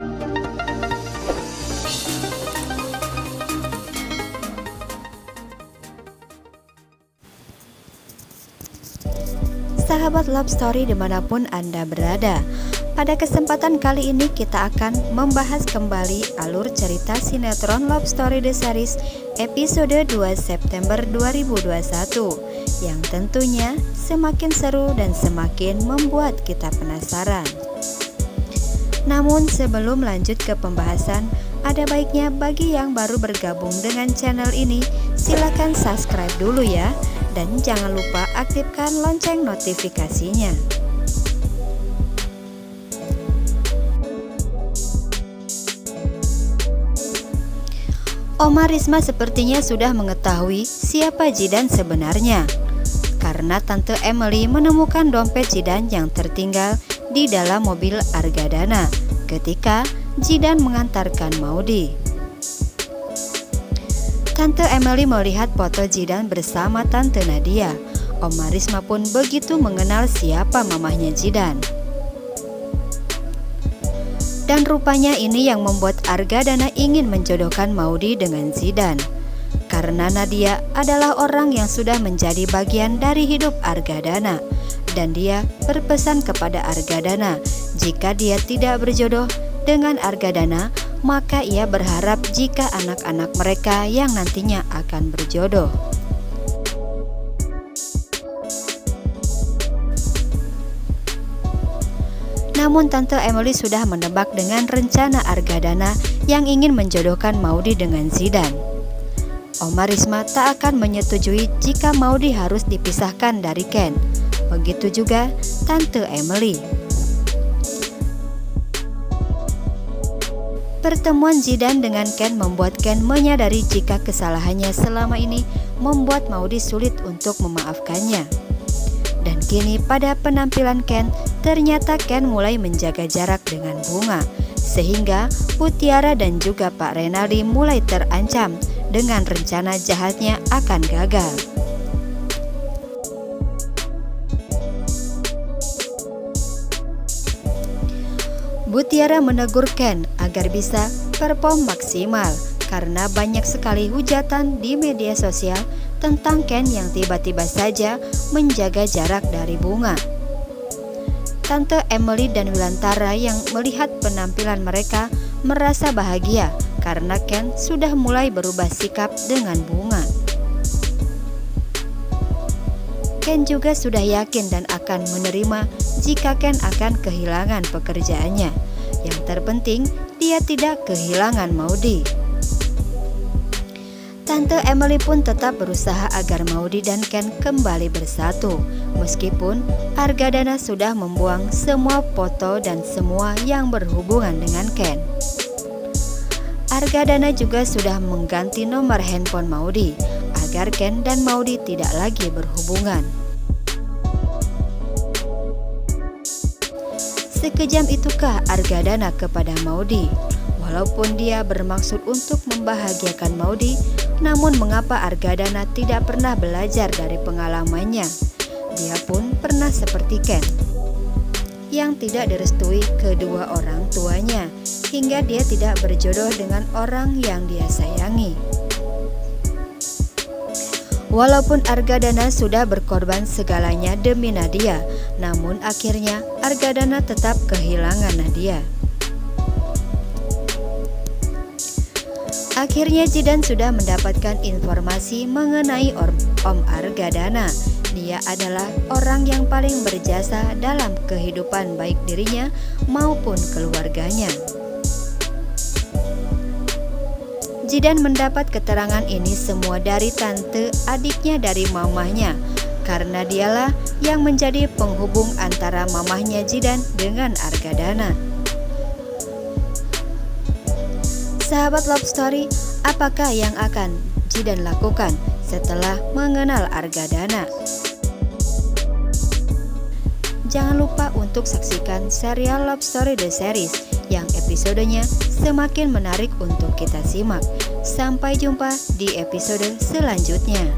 Sahabat Love Story dimanapun Anda berada, pada kesempatan kali ini kita akan membahas kembali alur cerita sinetron Love Story The Series episode 2 September 2021 yang tentunya semakin seru dan semakin membuat kita penasaran. Namun sebelum lanjut ke pembahasan, ada baiknya bagi yang baru bergabung dengan channel ini, silakan subscribe dulu ya. Dan jangan lupa aktifkan lonceng notifikasinya. Oma Risma sepertinya sudah mengetahui siapa Zidan sebenarnya, karena Tante Emily menemukan dompet Zidan yang tertinggal di dalam mobil Argadana ketika Zidan mengantarkan Maudy. Tante Emily melihat foto Zidan bersama Tante Nadia. Oma Risma pun begitu mengenal siapa mamahnya Zidan. Dan rupanya ini yang membuat Argadana ingin menjodohkan Maudy dengan Zidan. Karena Nadia adalah orang yang sudah menjadi bagian dari hidup Argadana. Dan dia berpesan kepada Argadana, jika dia tidak berjodoh dengan Argadana, maka ia berharap jika anak-anak mereka yang nantinya akan berjodoh. Namun Tante Emily sudah menebak dengan rencana Argadana yang ingin menjodohkan Maudy dengan Zidan. Oma Risma tak akan menyetujui jika Maudy harus dipisahkan dari Ken. Begitu juga Tante Emily. Pertemuan Zidan dengan Ken membuat Ken menyadari jika kesalahannya selama ini membuat Maudy sulit untuk memaafkannya. Dan kini pada penampilan Ken, ternyata Ken mulai menjaga jarak dengan Bunga, sehingga Mutiara dan juga Pak Renaldi mulai terancam dengan rencana jahatnya akan gagal. Mutiara menegur Ken agar bisa perform maksimal karena banyak sekali hujatan di media sosial tentang Ken yang tiba-tiba saja menjaga jarak dari Bunga. Tante Emily dan Wilantara yang melihat penampilan mereka merasa bahagia karena Ken sudah mulai berubah sikap dengan Bunga. Ken juga sudah yakin dan akan menerima jika Ken akan kehilangan pekerjaannya. Yang terpenting, dia tidak kehilangan Maudy. Tante Emily pun tetap berusaha agar Maudy dan Ken kembali bersatu, meskipun Argadana sudah membuang semua foto dan semua yang berhubungan dengan Ken. Argadana juga sudah mengganti nomor handphone Maudy agar Ken dan Maudy tidak lagi berhubungan. Sekejam itukah Argadana kepada Maudy? Walaupun dia bermaksud untuk membahagiakan Maudy, namun mengapa Argadana tidak pernah belajar dari pengalamannya? Dia pun pernah seperti Ken, yang tidak direstui kedua orang tuanya, hingga dia tidak berjodoh dengan orang yang dia sayangi. Walaupun Argadana sudah berkorban segalanya demi Nadia, namun akhirnya Argadana tetap kehilangan Nadia. Akhirnya Zidan sudah mendapatkan informasi mengenai Om Argadana. Dia adalah orang yang paling berjasa dalam kehidupan baik dirinya maupun keluarganya. Zidan mendapat keterangan ini semua dari tante adiknya dari mamahnya, karena dialah yang menjadi penghubung antara mamahnya Zidan dengan Argadana. Sahabat Love Story, apakah yang akan Zidan lakukan setelah mengenal Argadana? Jangan lupa untuk saksikan serial Love Story The Series yang episodenya semakin menarik untuk kita simak. Sampai jumpa di episode selanjutnya.